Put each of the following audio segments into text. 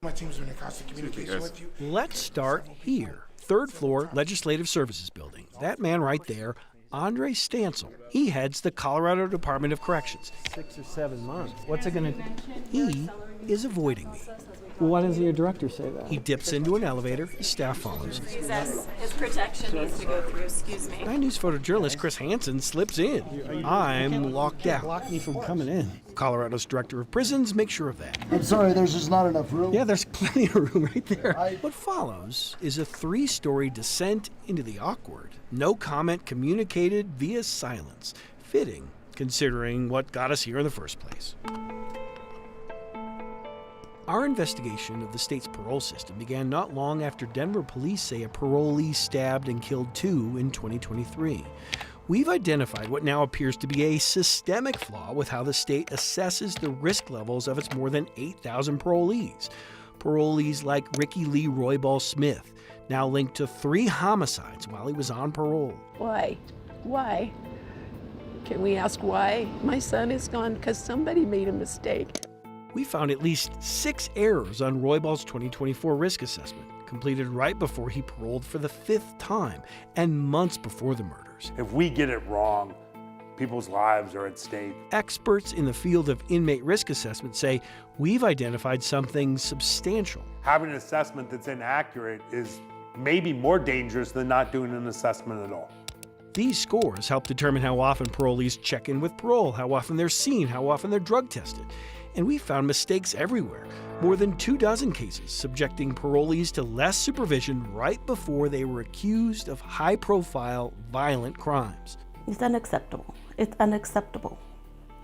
My team's been in constant communication with you. Let's start here. Third floor, Legislative Services Building. That man right there, Andre Stancil. He heads the Colorado Department of Corrections. 6 or 7 months. What's it going to do? He is avoiding me. Well, why doesn't your director say that? He dips into an elevator. His staff follows. His protection needs to go through, excuse me. 9 News photojournalist Chris Hansen slips in. I'm locked out. Block me from coming in. Colorado's director of prisons makes sure of that. I'm sorry, there's just not enough room. Yeah, there's plenty of room right there. What follows is a 3-story descent into the awkward. No comment communicated via silence. Fitting, considering what got us here in the first place. Our investigation of the state's parole system began not long after Denver police say a parolee stabbed and killed 2 in 2023. We've identified what now appears to be a systemic flaw with how the state assesses the risk levels of its more than 8,000 parolees. Parolees like Ricky Lee Roybal Smith, now linked to 3 homicides while he was on parole. Why? Why? Can we ask why my son is gone? Because somebody made a mistake. We found at least 6 errors on Roybal's 2024 risk assessment, completed right before he paroled for the 5th time and months before the murders. If we get it wrong, people's lives are at stake. Experts in the field of inmate risk assessment say we've identified something substantial. Having an assessment that's inaccurate is maybe more dangerous than not doing an assessment at all. These scores help determine how often parolees check in with parole, how often they're seen, how often they're drug tested. And we found mistakes everywhere. More than 24 cases subjecting parolees to less supervision right before they were accused of high-profile, violent crimes. It's unacceptable. It's unacceptable.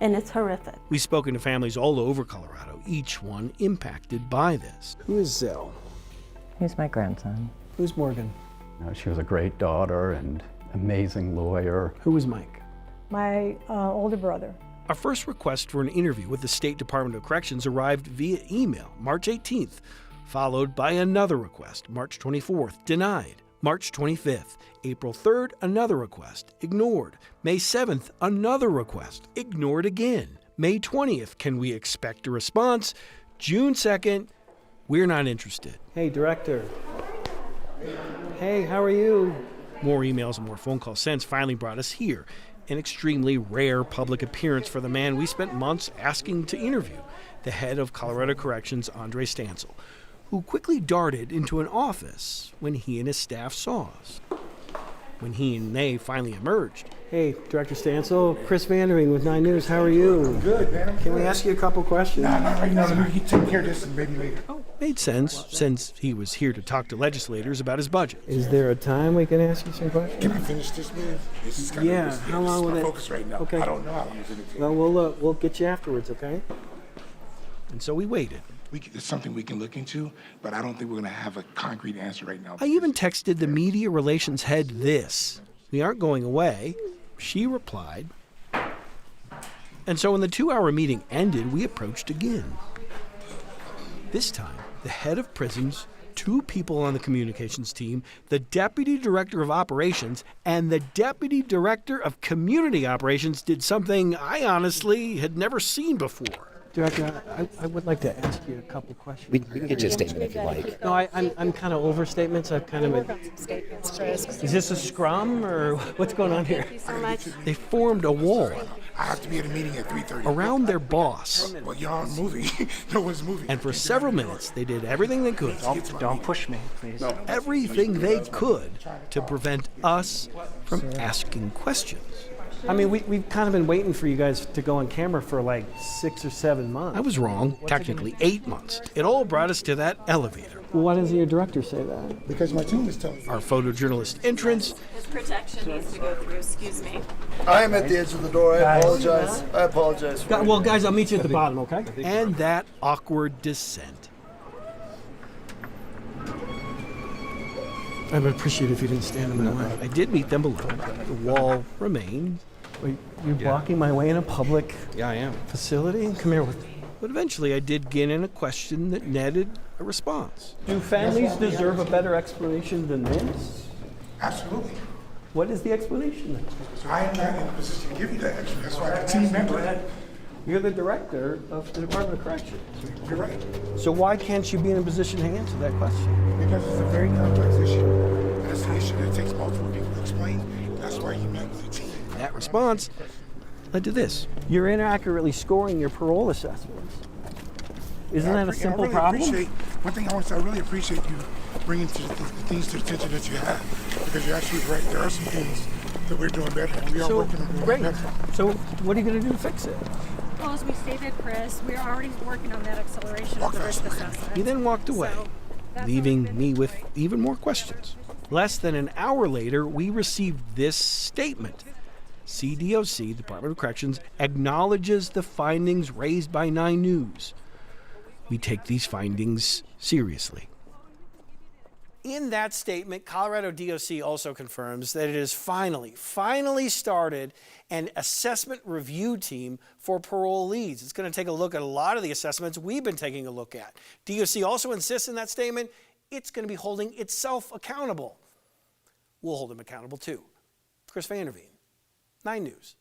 And it's horrific. We've spoken to families all over Colorado, each one impacted by this. Who is Zell? He's my grandson. Who's Morgan? She was a great daughter and amazing lawyer. Who was Mike? My older brother. Our first request for an interview with the State Department of Corrections arrived via email March 18th, followed by another request, March 24th, denied. March 25th, April 3rd, another request, ignored. May 7th, another request, ignored again. May 20th, can we expect a response? June 2nd, we're not interested. Hey, director. Hey, how are you? More emails and more phone calls since finally brought us here. An extremely rare public appearance for the man we spent months asking to interview, the head of Colorado Corrections, Andre Stancil, who quickly darted into an office when he and his staff saw us. When he and they finally emerged. Hey, Director Stancil, Chris Vandering with 9 News. How are you? Good, man. Can we ask you a couple questions? No, not right now. We can take care of this maybe later. Made sense, since he was here to talk to legislators about his budget. Is there a time we can ask you some questions? Can I finish this, man? This is kind Yeah, of how long will my it... focus right now. Okay. I don't know how long it's going to take. Well, we'll get you afterwards, okay? And so we waited. It's something we can look into, but I don't think we're going to have a concrete answer right now. I even texted the media relations head this. We aren't going away. She replied. And so when the 2-hour meeting ended, we approached again. This time, the head of prisons, 2 people on the communications team, the deputy director of operations, and the deputy director of community operations did something I honestly had never seen before. Director, I would like to ask you a couple questions. We can get you a statement if you like. No, I'm kind of over statements. I've kind of Statements, Chris. Is this a scrum or what's going on here? Thank you so much. They formed a wall I have to be at a meeting at 3:30. around their boss. Well, y'all aren't moving. No one's moving. And for several minutes, they did everything they could. Don't push me, please. Everything they could to prevent us from asking questions. I mean, we've kind of been waiting for you guys to go on camera for like 6 or 7 months. I was wrong, technically 8 months. It all brought us to that elevator. Well, why doesn't your director say that? Because my team is telling me. Our photojournalist entrance. His protection needs to go through, excuse me. I am at the edge of the door. I apologize. I apologize. Well, guys, I'll meet you at the bottom, okay? And that awkward descent. I would appreciate it if you didn't stand in my way. I did meet them below. The wall remained. Wait, you're blocking my way in a public Yeah, I am. facility? Come here with me. But eventually I did get in a question that netted a response. Do families deserve a better explanation than this? Absolutely. What is the explanation then? So I am not in a position to give you that answer. That's why the team member You're the director of the Department of Corrections. You're right, So why can't you be in a position to answer that question? because it's a very complex issue. And it's an issue that takes multiple people to explain. That's why you met with a team. That response led to this. You're inaccurately scoring your parole assessments. Isn't that a simple problem? One thing I really appreciate you bringing the things to the attention that you have, because you're actually right. There are some things that we're doing better, and we are working on doing great. better. So what are you going to do to fix it? Well, as we stated, Chris, we're already working on that acceleration of the risk assessment. He then walked away, leaving me with even more questions. Less than an hour later, we received this statement. CDOC, Department of Corrections, acknowledges the findings raised by 9 News. We take these findings seriously. In that statement, Colorado DOC also confirms that it has finally started an assessment review team for parolees. It's going to take a look at a lot of the assessments we've been taking a look at. DOC also insists in that statement it's going to be holding itself accountable. We'll hold them accountable too. Chris Vanderveen, 9 News.